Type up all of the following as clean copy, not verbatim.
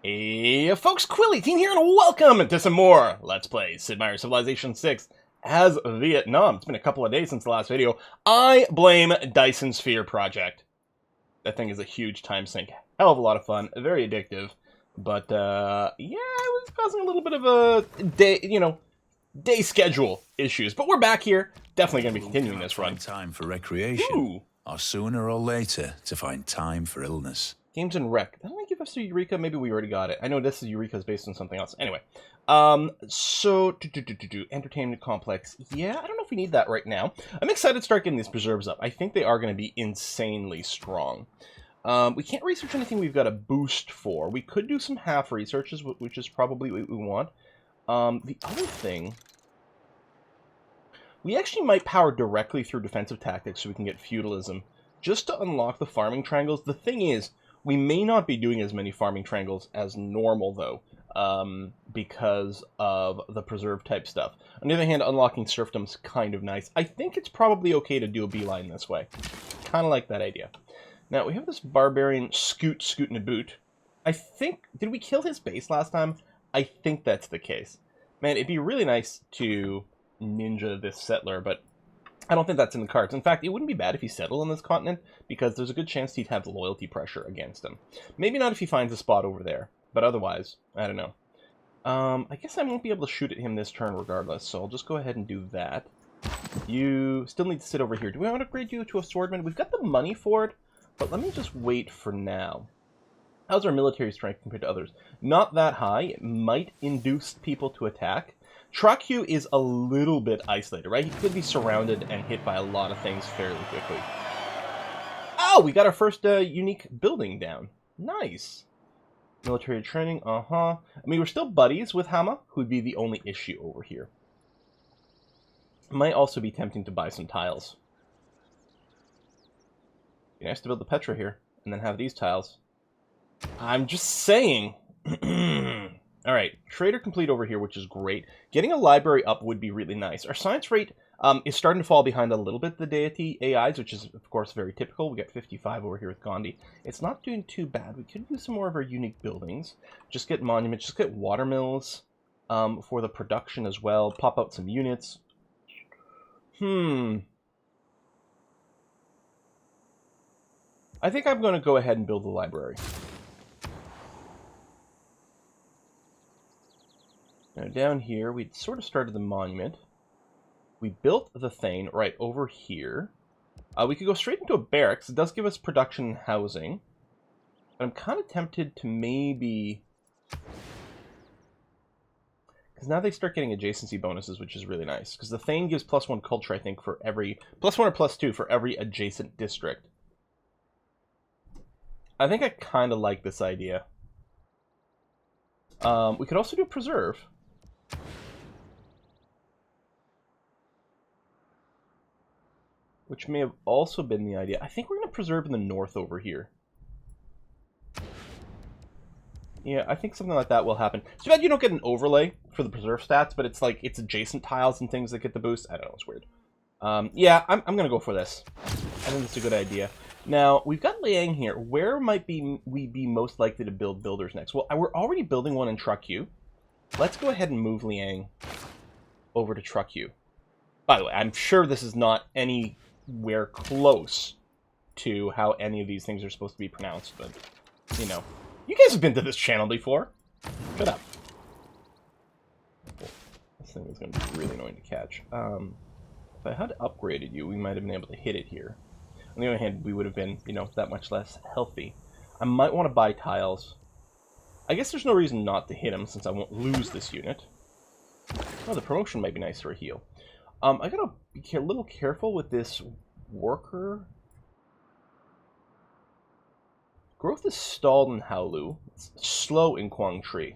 Hey folks, Quilly18 here, and welcome to some more Let's Play Sid Meier's Civilization 6 as Vietnam. It's been a couple of days since the last video. I blame Dyson Sphere Project. That thing is a huge time sink. Hell of a lot of fun, very addictive. But, yeah, it was causing a little bit of a day schedule issues. But we're back here. Definitely going to be continuing this run. Time for recreation, or sooner or later to find time for illness. Games and Rec. Didn't I give us a Eureka? Maybe we already got it. I know this is Eureka's based on something else. Anyway, so Entertainment Complex. Yeah, I don't know if we need that right now. I'm excited to start getting these preserves up. I think they are going to be insanely strong. We can't research anything we've got a boost for. We could do some half researches, which is probably what we want. The other thing, we actually might power directly through defensive tactics so we can get feudalism, just to unlock the farming triangles. The thing is, we may not be doing as many farming triangles as normal, though, because of the preserve type stuff. On the other hand, unlocking serfdom's kind of nice. I think it's probably okay to do a beeline this way. Kind of like that idea. Now, we have this barbarian Scootin' a Boot. I think, did we kill his base last time? I think that's the case. Man, it'd be really nice to ninja this settler, but I don't think that's in the cards. In fact, it wouldn't be bad if he settled on this continent, because there's a good chance he'd have loyalty pressure against him. Maybe not if he finds a spot over there, but otherwise, I don't know. I guess I won't be able to shoot at him this turn regardless, so I'll just go ahead and do that. You still need to sit over here. Do we want to upgrade you to a swordman? We've got the money for it, but let me just wait for now. How's our military strength compared to others? Not that high. It might induce people to attack. Truck-Q is a little bit isolated, right? He could be surrounded and hit by a lot of things fairly quickly. Oh, we got our first unique building down. Nice. Military training, I mean, we're still buddies with Hama, who'd be the only issue over here. Might also be tempting to buy some tiles. Be nice to build the Petra here, and then have these tiles. I'm just saying. Alright, trader complete over here, which is great. Getting a library up would be really nice. Our science rate is starting to fall behind a little bit the Deity AIs, which is, of course, very typical. We got 55 over here with Gandhi. It's not doing too bad. We could use some more of our unique buildings. Just get monuments, just get water mills for the production as well. Pop out some units. I think I'm going to go ahead and build the library. Now down here, we sort of started the monument. We built the Thane right over here. We could go straight into a barracks. It does give us production and housing. But I'm kind of tempted to maybe... because now they start getting adjacency bonuses, which is really nice. Because the Thane gives +1 culture, I think, for every... +1 or +2 for every adjacent district. I think I kind of like this idea. We could also do preserve. Which may have also been the idea. I think we're going to preserve in the north over here. Yeah, I think something like that will happen. It's too bad you don't get an overlay for the preserve stats, but it's like, it's adjacent tiles and things that get the boost. I don't know, it's weird. Yeah, I'm going to go for this. I think it's a good idea. Now, we've got Liang here. Where might we be most likely to build builders next? Well, we're already building one in Truck-Q. Let's go ahead and move Liang over to Truck-Q. By the way, I'm sure this is not anywhere close to how any of these things are supposed to be pronounced, but, you know. You guys have been to this channel before. Shut up. This thing is going to be really annoying to catch. If I had upgraded you, we might have been able to hit it here. On the other hand, we would have been, you know, that much less healthy. I might want to buy tiles. I guess there's no reason not to hit him, since I won't lose this unit. Oh, the promotion might be nice for a heal. I gotta be a little careful with this worker. Growth is stalled in Haolu. It's slow in Quang Tri.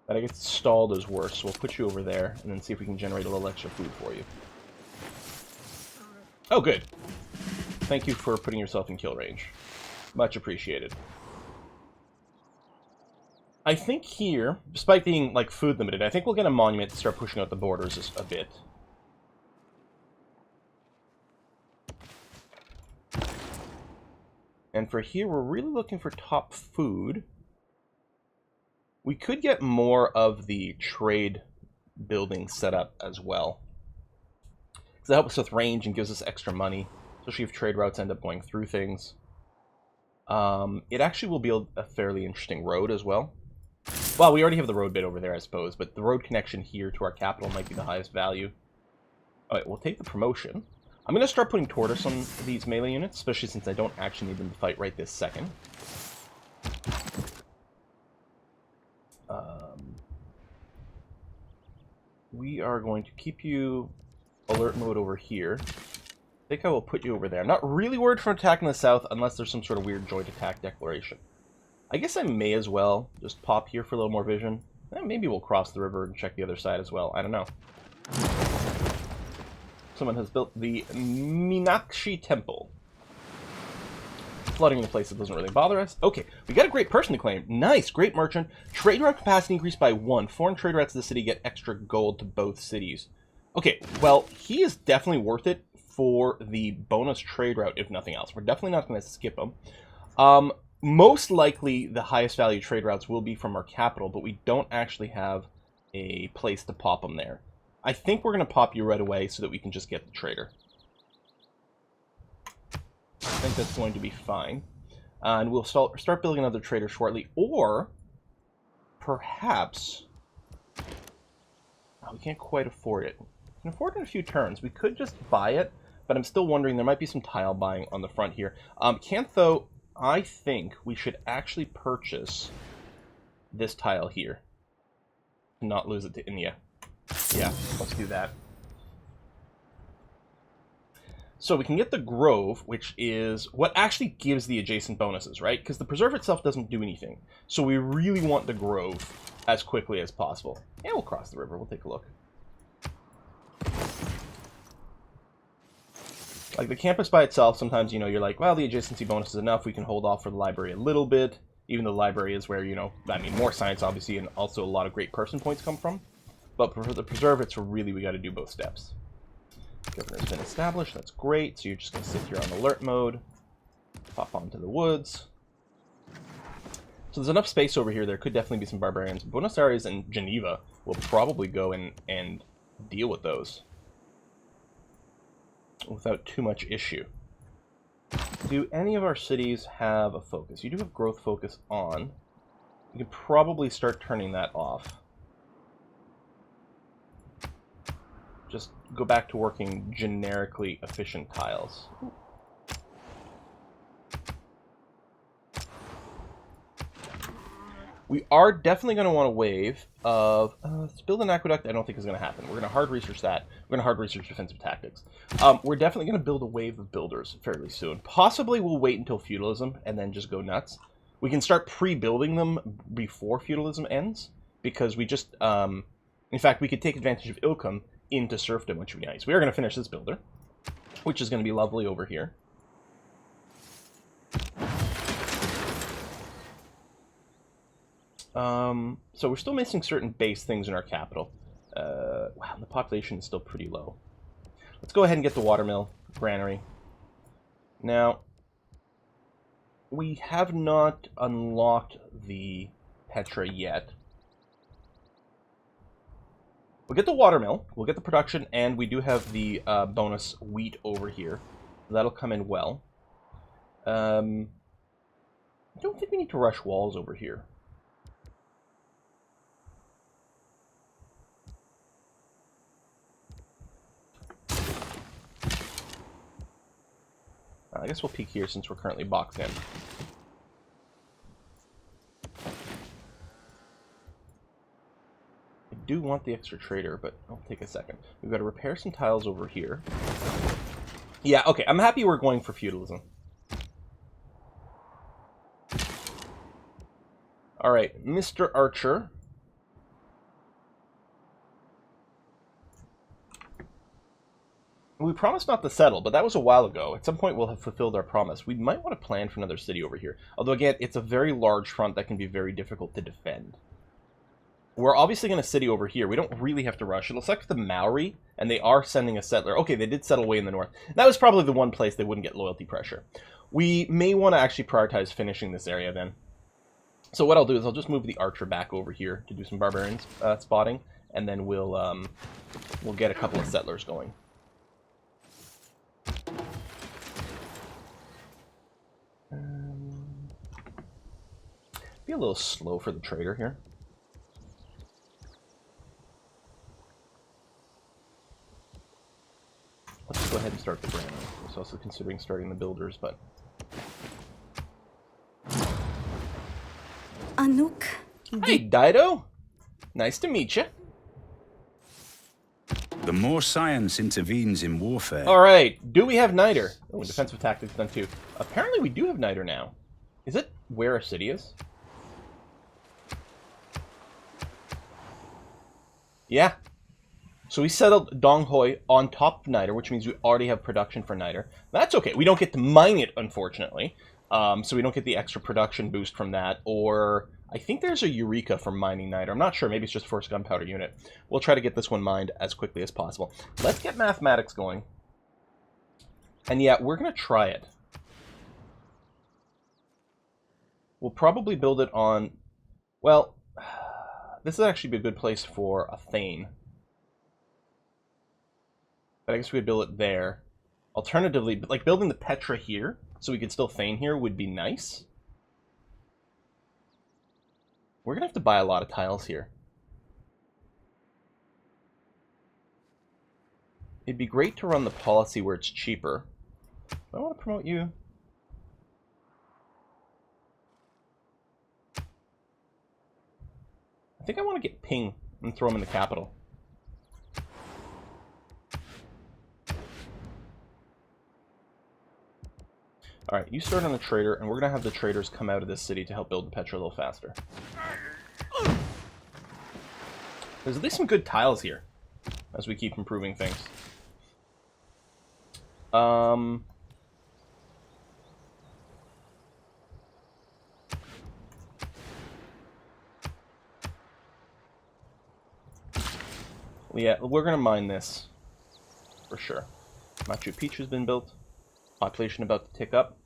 But I guess stalled is worse, so we'll put you over there, and then see if we can generate a little extra food for you. Oh, good. Thank you for putting yourself in kill range. Much appreciated. I think here, despite being, like, food limited, I think we'll get a monument to start pushing out the borders a bit. And for here, we're really looking for top food. We could get more of the trade buildings set up as well. Because that helps us with range and gives us extra money, especially if trade routes end up going through things. It actually will be a fairly interesting road as well. Well, we already have the road bit over there, I suppose, but the road connection here to our capital might be the highest value. Alright, we'll take the promotion. I'm going to start putting tortoise on these melee units, especially since I don't actually need them to fight right this second. We are going to keep you alert mode over here. I think I will put you over there. I'm not really worried for attacking the south unless there's some sort of weird joint attack declaration. I guess I may as well just pop here for a little more vision. Maybe we'll cross the river and check the other side as well. I don't know. Someone has built the Meenakshi Temple. Flooding the place that doesn't really bother us. Okay, we got a great person to claim. Nice, great merchant. Trade route capacity increased by 1. Foreign trade routes to the city get extra gold to both cities. Okay, well, he is definitely worth it for the bonus trade route, if nothing else. We're definitely not going to skip him. Most likely, the highest value trade routes will be from our capital, but we don't actually have a place to pop them there. I think we're going to pop you right away so that we can just get the trader. I think that's going to be fine. And we'll start building another trader shortly. Or, perhaps... Oh, we can't quite afford it. We can afford it in a few turns. We could just buy it, but I'm still wondering, there might be some tile buying on the front here. Cantho, I think we should actually purchase this tile here. Not lose it to India. Yeah, let's do that. So we can get the Grove, which is what actually gives the adjacent bonuses, right? Because the Preserve itself doesn't do anything. So we really want the Grove as quickly as possible. And we'll cross the river. We'll take a look. Like the campus by itself, sometimes, you know, you're like, well, the adjacency bonus is enough. We can hold off for the library a little bit. Even though the library is where, you know, I mean, more science, obviously, and also a lot of great person points come from. But for the Preserve, it's really, we got to do both steps. Governor's been established. That's great. So you're just going to sit here on alert mode. Pop onto the woods. So there's enough space over here. There could definitely be some barbarians. Buenos Aires and Geneva will probably go in and deal with those without too much issue. Do any of our cities have a focus? You do have growth focus on. You could probably start turning that off. Just go back to working generically efficient tiles. We are definitely going to want a wave of... let's build an aqueduct. I don't think is going to happen. We're going to hard research that. We're going to hard research defensive tactics. We're definitely going to build a wave of builders fairly soon. Possibly we'll wait until feudalism and then just go nuts. We can start pre-building them before feudalism ends. Because we just... in fact, we could take advantage of Ilkham into serfdom, which would be nice. We are going to finish this builder, which is going to be lovely over here. So we're still missing certain base things in our capital. Wow, the population is still pretty low. Let's go ahead and get the watermill granary. Now, we have not unlocked the Petra yet. We'll get the watermill, we'll get the production, and we do have the bonus wheat over here. That'll come in well. I don't think we need to rush walls over here. I guess we'll peek here since we're currently boxed in. I do want the extra trader, but I'll take a second. We've got to repair some tiles over here. Yeah, okay, I'm happy we're going for feudalism. Alright, Mr. Archer. We promised not to settle, but that was a while ago. At some point, we'll have fulfilled our promise. We might want to plan for another city over here. Although, again, it's a very large front that can be very difficult to defend. We're obviously going to city over here. We don't really have to rush. It looks like the Maori, and they are sending a settler. Okay, they did settle way in the north. That was probably the one place they wouldn't get loyalty pressure. We may want to actually prioritize finishing this area then. So what I'll do is I'll just move the archer back over here to do some barbarian spotting, and then we'll get a couple of settlers going. Be a little slow for the trader here. Let's go ahead and start the brand. I was also considering starting the builders, but... Anouk. Hey, Dido! Nice to meet you. The more science intervenes in warfare... Alright, do we have Niter? Oh, defensive tactics done too. Apparently we do have Niter now. Is it where a city is? Yeah. So we settled Donghoi on top of Niter, which means we already have production for Niter. That's okay. We don't get to mine it, unfortunately. So we don't get the extra production boost from that. Or I think there's a Eureka for mining Niter. I'm not sure. Maybe it's just first gunpowder unit. We'll try to get this one mined as quickly as possible. Let's get mathematics going. And yeah, we're going to try it. We'll probably build it on... Well, this would actually be a good place for a Thane. But I guess we could build it there. Alternatively, like building the Petra here, so we could still Thane here, would be nice. We're going to have to buy a lot of tiles here. It'd be great to run the policy where it's cheaper. I want to promote you. I think I want to get Ping and throw him in the capital. Alright, you start on the trader, and we're going to have the traders come out of this city to help build the Petra a little faster. There's at least some good tiles here, as we keep improving things. Yeah, we're going to mine this, for sure. Machu Picchu's been built. Population about to tick up.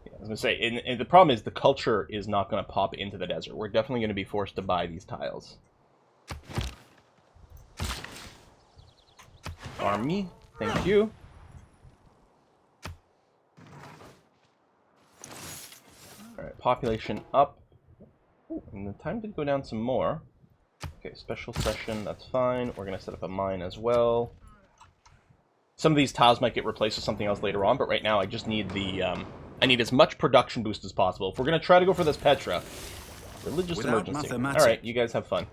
Yeah, I was going to say, and the problem is the culture is not going to pop into the desert. We're definitely going to be forced to buy these tiles. Army, thank you. Alright, population up. Ooh, and the time did go down some more. Okay, special session, that's fine. We're going to set up a mine as well. Some of these tiles might get replaced with something else later on, but right now I just need the... I need as much production boost as possible. If we're going to try to go for this Petra, religious emergency. Alright, you guys have fun.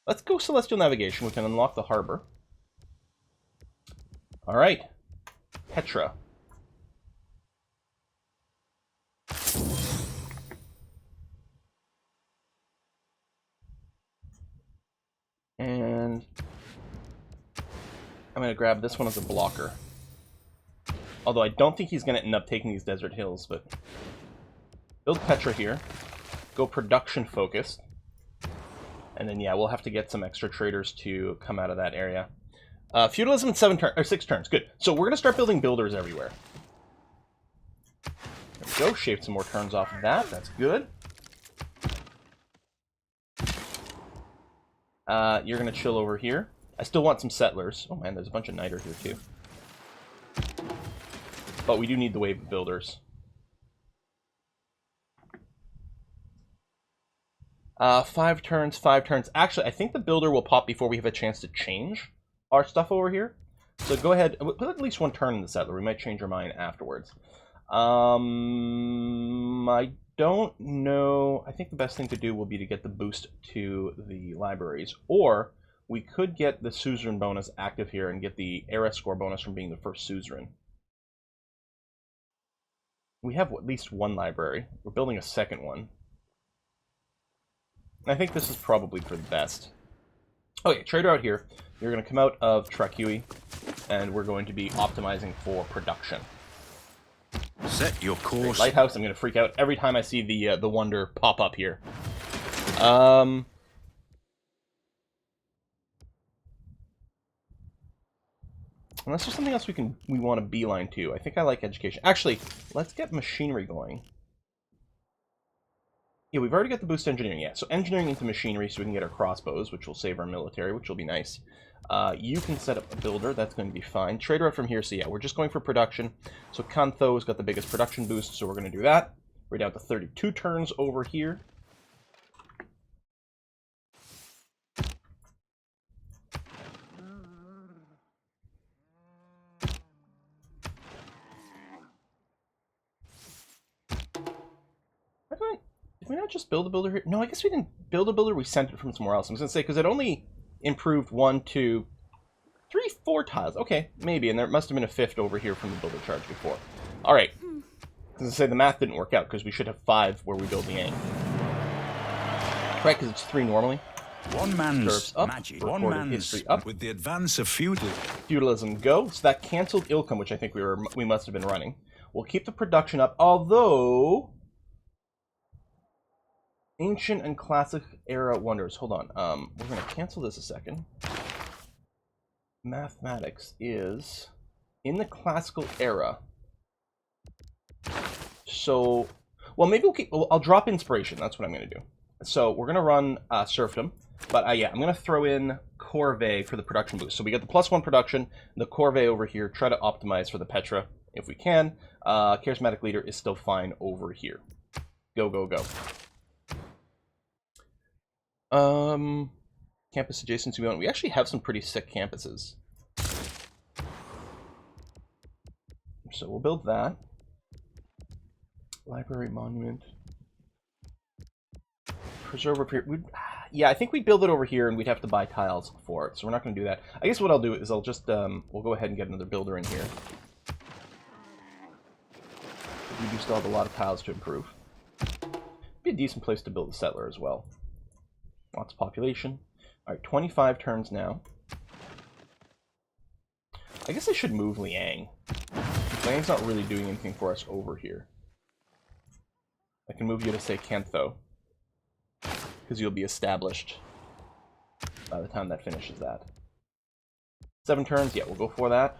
Let's go Celestial Navigation. We can unlock the harbor. Alright. Petra. And I'm going to grab this one as a blocker. Although I don't think he's going to end up taking these desert hills, but... Build Petra here. Go production focused. And then, yeah, we'll have to get some extra traders to come out of that area. Feudalism in 6 turns. Good. So we're going to start building builders everywhere. There we go. Shaved some more turns off of that. That's good. You're going to chill over here. I still want some settlers. Oh man, there's a bunch of Niter here too. But we do need the wave of builders. 5 turns, 5 turns. Actually, I think the builder will pop before we have a chance to change our stuff over here. So go ahead, put at least 1 turn in the settler. We might change our mind afterwards. I don't know. I think the best thing to do will be to get the boost to the libraries. Or we could get the Suzerain bonus active here and get the era score bonus from being the first Suzerain. We have at least 1 library. We're building a second one. I think this is probably for the best. Okay, trader out here. You're going to come out of Trakui, and we're going to be optimizing for production. Set your course. Lighthouse, I'm going to freak out every time I see the wonder pop up here. Unless there's something else we want to beeline to. I think I like education. Actually, let's get machinery going. Yeah, we've already got the boost engineering. Yeah, so engineering into machinery so we can get our crossbows, which will save our military, which will be nice. You can set up a builder. That's going to be fine. Trader up from here. So yeah, we're just going for production. So Kantho has got the biggest production boost, so we're going to do that. We're down to 32 turns over here. Did we not just build a builder here? No, I guess we didn't build a builder. We sent it from somewhere else. I was going to say, because it only improved 1, 2, 3, 4 tiles. Okay, maybe. And there must have been a 5th over here from the builder charge before. All right. As I say, the math didn't work out because we should have 5 where we build the Yang. Right, because it's 3 normally. One man's up, magic. One man's history up. With the advance of feudalism. Feudalism go. So that canceled Ilkham, which I think we must have been running. We'll keep the production up, although ancient and classic era wonders. Hold on. We're going to cancel this a second. Mathematics is in the classical era. So, well, maybe I'll drop inspiration. That's what I'm going to do. So we're going to run serfdom, but yeah, I'm going to throw in corvée for the production boost. So we get the +1 production, the corvée over here. Try to optimize for the Petra if we can. Charismatic leader is still fine over here. Go, go, go. Campus adjacency we want. We actually have some pretty sick campuses. So we'll build that. Library monument. Preserve up here. Yeah, I think we'd build it over here and we'd have to buy tiles for it. So we're not going to do that. I guess what I'll do is I'll just, we'll go ahead and get another builder in here. We do still have a lot of tiles to improve. Be a decent place to build a settler as well. Lots of population. Alright, 25 turns now. I guess I should move Liang. Liang's not really doing anything for us over here. I can move you to, say, Kantho. Because you'll be established by the time that finishes that. 7 turns, yeah, we'll go for that.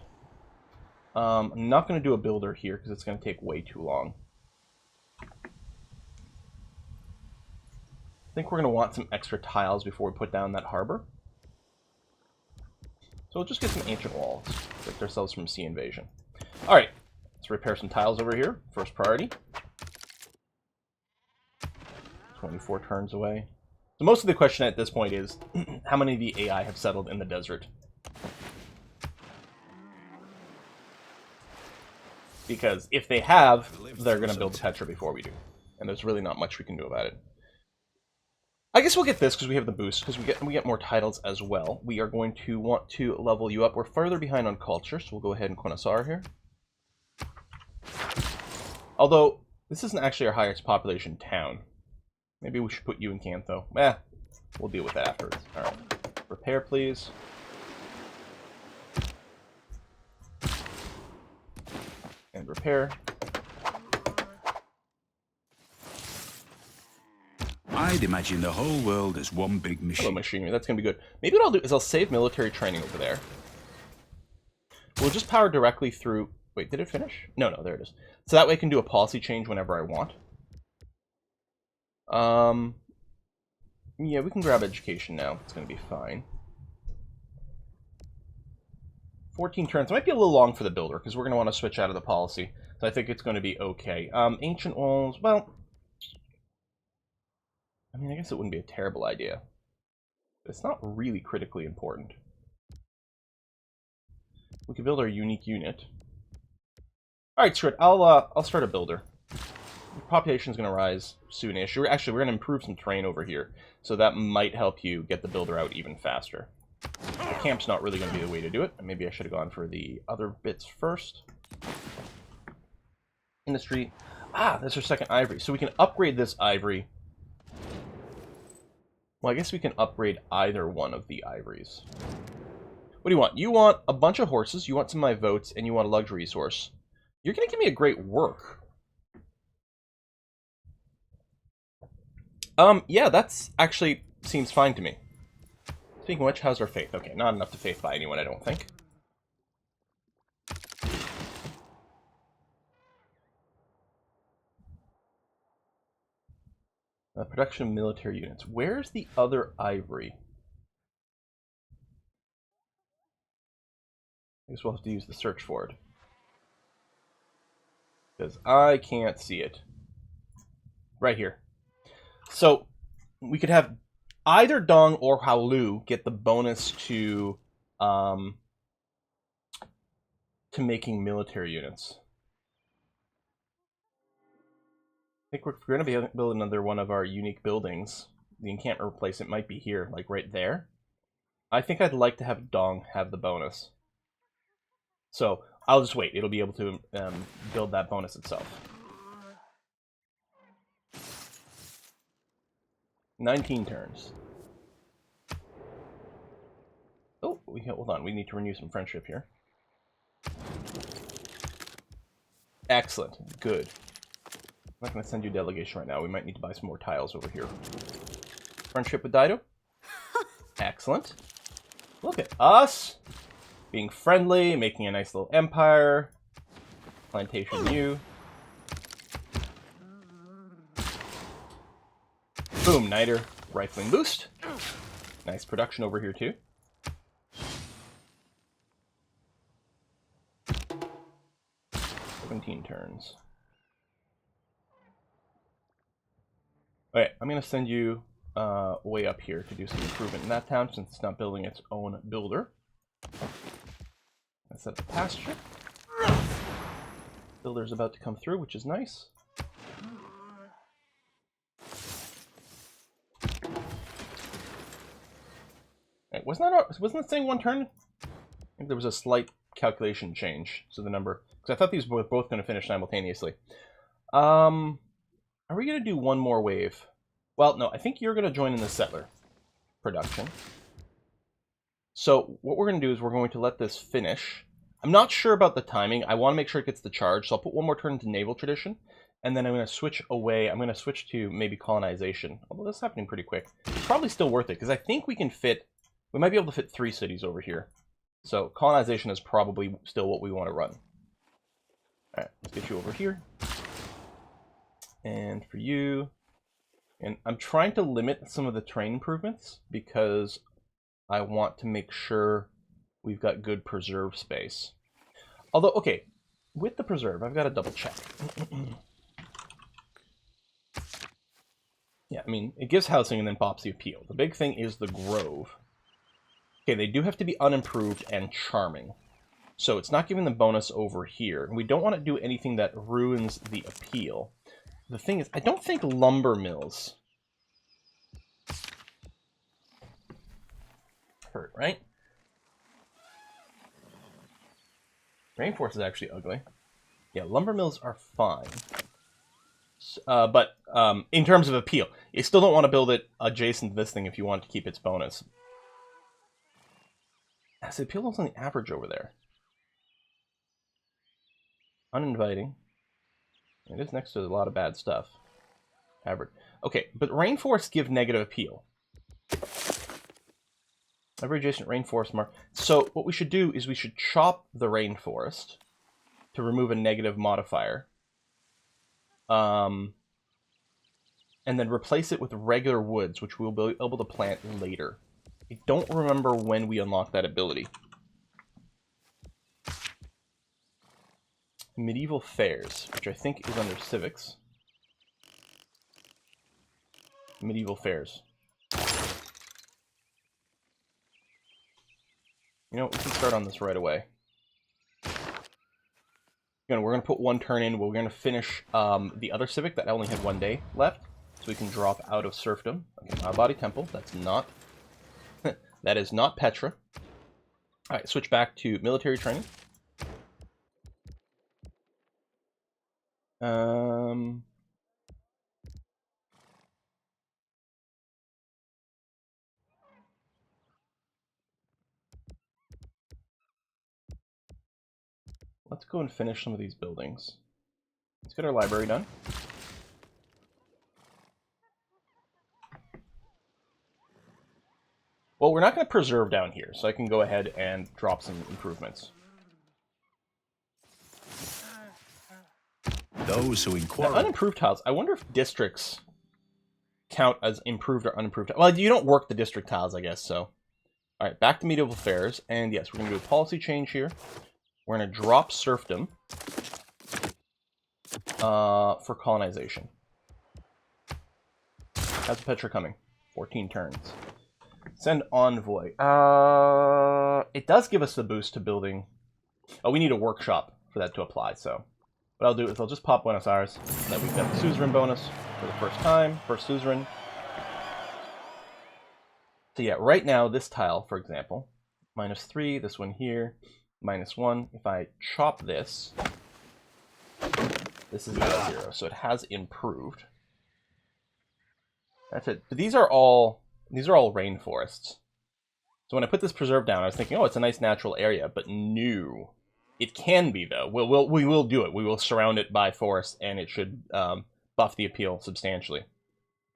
I'm not going to do a builder here because it's going to take way too long. I think we're going to want some extra tiles before we put down that harbor. So we'll just get some ancient walls. Protect ourselves from sea invasion. Alright, let's repair some tiles over here. First priority. 24 turns away. So most of the question at this point is, how many of the AI have settled in the desert? Because if they have, they're going to build the Petra before we do. And there's really not much we can do about it. I guess we'll get this because we have the boost, because we get more titles as well. We are going to want to level you up. We're further behind on culture, so we'll go ahead and Connoisseur here. Although, this isn't actually our highest population town. Maybe we should put you in Kantho. We'll deal with that afterwards. Alright. Repair, please. And repair. I'd imagine the whole world as one big machine. Hello, machinery. That's going to be good. Maybe what I'll do is I'll save military training over there. We'll just power directly through... Wait, did it finish? No, there it is. So that way I can do a policy change whenever I want. Yeah, we can grab education now. It's going to be fine. 14 turns. It might be a little long for the builder, because we're going to want to switch out of the policy. So I think it's going to be okay. Ancient walls, well... I mean, I guess it wouldn't be a terrible idea. It's not really critically important. We could build our unique unit. Alright, screw it. I'll start a builder. The population's going to rise soonish. Actually, we're going to improve some terrain over here, so that might help you get the builder out even faster. The camp's not really going to be the way to do it. Maybe I should have gone for the other bits first. Industry. That's our second ivory. So we can upgrade this ivory. Well, I guess we can upgrade either one of the ivories. What do you want? You want a bunch of horses, you want some of my votes, and you want a luxury resource. You're going to give me a great work. Yeah, that's actually seems fine to me. Speaking of which, how's our faith? Okay, not enough to faith by anyone, I don't think. Production of military units. Where's the other ivory? I guess we'll have to use the search for it. Because I can't see it. Right here. So, we could have either Dong or Haolu get the bonus to making military units. I think we're going to be able to build another one of our unique buildings. The encampment replacement might be here, like right there. I think I'd like to have Dong have the bonus. So, I'll just wait. It'll be able to build that bonus itself. 19 turns. Oh, hold on. We need to renew some friendship here. Excellent. Good. I'm not going to send you a delegation right now. We might need to buy some more tiles over here. Friendship with Dido? Excellent. Look at us! Being friendly, making a nice little empire. Plantation U. Boom, Niter. Rifling boost. Nice production over here, too. Turns. Okay, I'm going to send you way up here to do some improvement in that town since it's not building its own builder. I set the pasture. Builder's about to come through, which is nice. Right, wasn't it saying one turn? I think there was a slight calculation change, so the number, because I thought these were both going to finish simultaneously. Are we going to do one more wave? Well, no, I think you're going to join in the settler production. So what we're going to do is we're going to let this finish. I'm not sure about the timing. I want to make sure it gets the charge, so I'll put one more turn into naval tradition, and then I'm going to switch away. I'm going to switch to maybe colonization, although that's happening pretty quick. It's probably still worth it, because I think we might be able to fit 3 cities over here. So colonization is probably still what we want to run. Alright, let's get you over here. And for you... And I'm trying to limit some of the terrain improvements because I want to make sure we've got good preserve space. Although, okay, with the preserve, I've got to double check. Yeah, I mean, it gives housing and then pops the appeal. The big thing is the grove. Okay, they do have to be unimproved and charming. So it's not giving the bonus over here. We don't want to do anything that ruins the appeal. The thing is, I don't think lumber mills hurt, right? Rainforest is actually ugly. Yeah, lumber mills are fine. But in terms of appeal, you still don't want to build it adjacent to this thing if you want to keep its bonus. As the appeal is on the average over there. Uninviting. It is next to a lot of bad stuff. Average. Okay, but rainforests give negative appeal. Every adjacent rainforest mark. So what we should do is we should chop the rainforest to remove a negative modifier. And then replace it with regular woods, which we'll be able to plant later. I don't remember when we unlock that ability. Medieval fairs, which I think is under civics. Medieval fairs. You know, we can start on this right away. Again, we're going to put one turn in. We're going to finish the other civic that only had 1 day left. So we can drop out of serfdom. Okay, Body Temple. That's not... that is not Petra. Alright, switch back to military training. Let's go and finish some of these buildings. Let's get our library done. Well, we're not going to preserve down here, so I can go ahead and drop some improvements. Those who inquire... Now, unimproved tiles. I wonder if districts count as improved or unimproved. Well, you don't work the district tiles, I guess, so. Alright, back to medieval affairs, and yes, we're going to do a policy change here. We're going to drop serfdom for colonization. How's Petra coming? 14 turns. Send envoy. It does give us the boost to building. Oh, we need a workshop for that to apply, so. What I'll do is I'll just pop Buenos Aires, so that we've got the Suzerain bonus for the first time, first Suzerain. So yeah, right now, this tile, for example, -3, this one here, -1. If I chop this, this is now 0, so it has improved. That's it. But these are all rainforests. So when I put this preserve down, I was thinking, oh, it's a nice natural area, but no. It can be, though. We will do it. We will surround it by forest, and it should buff the appeal substantially.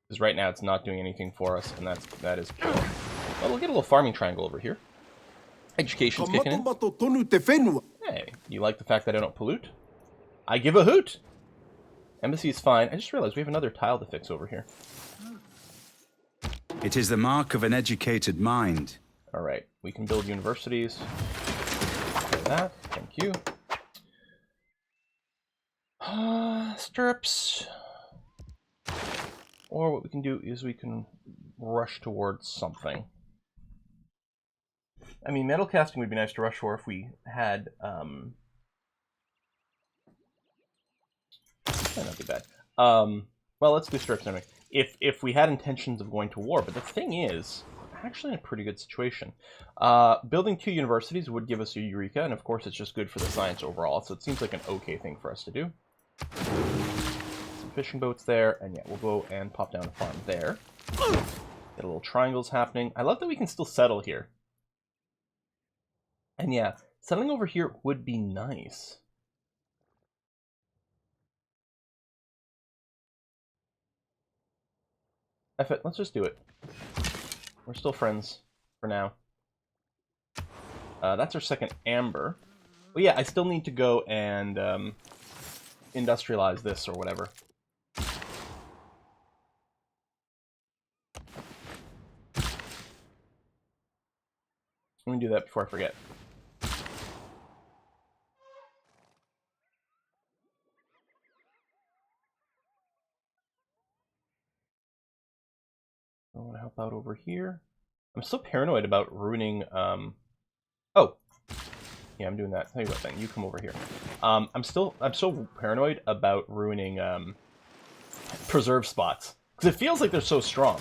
Because right now it's not doing anything for us, and that is cool. Well, we'll get a little farming triangle over here. Education's kicking in. Hey, you like the fact that I don't pollute? I give a hoot! Embassy is fine. I just realized we have another tile to fix over here. It is the mark of an educated mind. Alright, we can build universities. Do that. Thank you. Stirrups. Or what we can do is we can rush towards something. I mean, metal casting would be nice to rush for if we had, not too bad. Well, let's do stirrups anyway. If we had intentions of going to war, but the thing is, we're actually in a pretty good situation. Building 2 universities would give us a Eureka, and of course it's just good for the science overall, so it seems like an okay thing for us to do. Some fishing boats there, and yeah, we'll go and pop down a farm there. Get a little triangles happening. I love that we can still settle here. And yeah, settling over here would be nice. F it, let's just do it. We're still friends for now. That's our second amber. But yeah, I still need to go and industrialize this or whatever. Let me do that before I forget. I want to help out over here. I'm so paranoid about ruining, Oh! Yeah, I'm doing that. Tell you what then, you come over here. I'm so paranoid about ruining, preserve spots. Because it feels like they're so strong.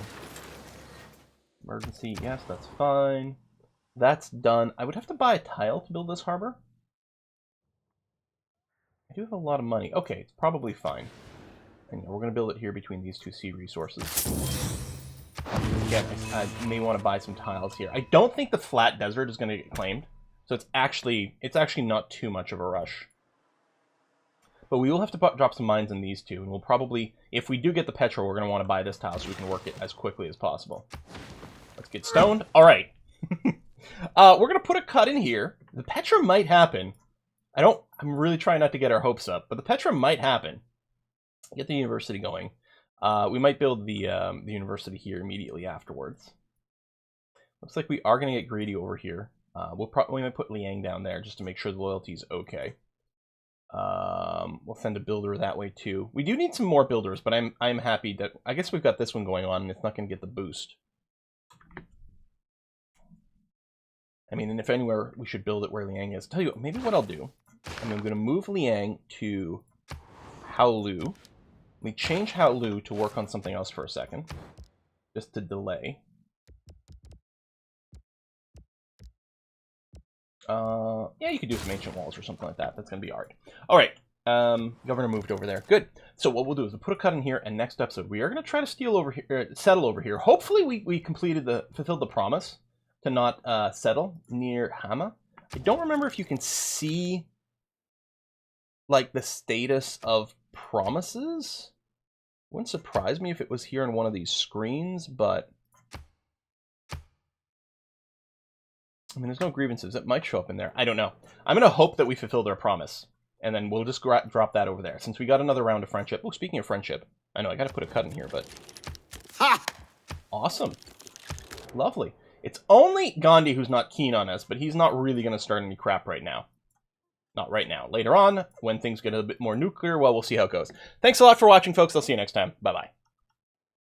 Emergency, yes, that's fine. That's done. I would have to buy a tile to build this harbor. I do have a lot of money. Okay, it's probably fine. And we're going to build it here between these 2 sea resources. Again, I may want to buy some tiles here. I don't think the flat desert is going to get claimed, so it's actually not too much of a rush. But we will have to drop some mines in these 2, and we'll probably, if we do get the Petra, we're going to want to buy this tile so we can work it as quickly as possible. Let's get stoned. All right. We're going to put a cut in here. The Petra might happen. I'm really trying not to get our hopes up, but the Petra might happen. Get the university going. We might build the university here immediately afterwards. Looks like we are going to get greedy over here. We might put Liang down there just to make sure the loyalty is okay. We'll send a builder that way too. We do need some more builders, but I'm happy that I guess we've got this one going on and it's not going to get the boost. I mean, and if anywhere we should build it where Liang is. Tell you what, maybe what I'll do, I'm going to move Liang to Haolu. We change Haolu to work on something else for a second, just to delay. Yeah, you could do some ancient walls or something like that. That's going to be art. All right, governor moved over there. Good. So what we'll do is we'll put a cut in here, and next episode we are going to try to steal over here, settle over here. Hopefully we fulfilled the promise to not settle near Hama. I don't remember if you can see like the status of promises. Wouldn't surprise me if it was here on one of these screens, but I mean, there's no grievances. It might show up in there. I don't know. I'm going to hope that we fulfilled our promise, and then we'll just drop that over there. Since we got another round of friendship. Oh, speaking of friendship, I know I got to put a cut in here, but Ha! Awesome. Lovely. It's only Gandhi who's not keen on us, but he's not really going to start any crap right now. Not right now. Later on, when things get a bit more nuclear, well, we'll see how it goes. Thanks a lot for watching, folks. I'll see you next time. Bye-bye.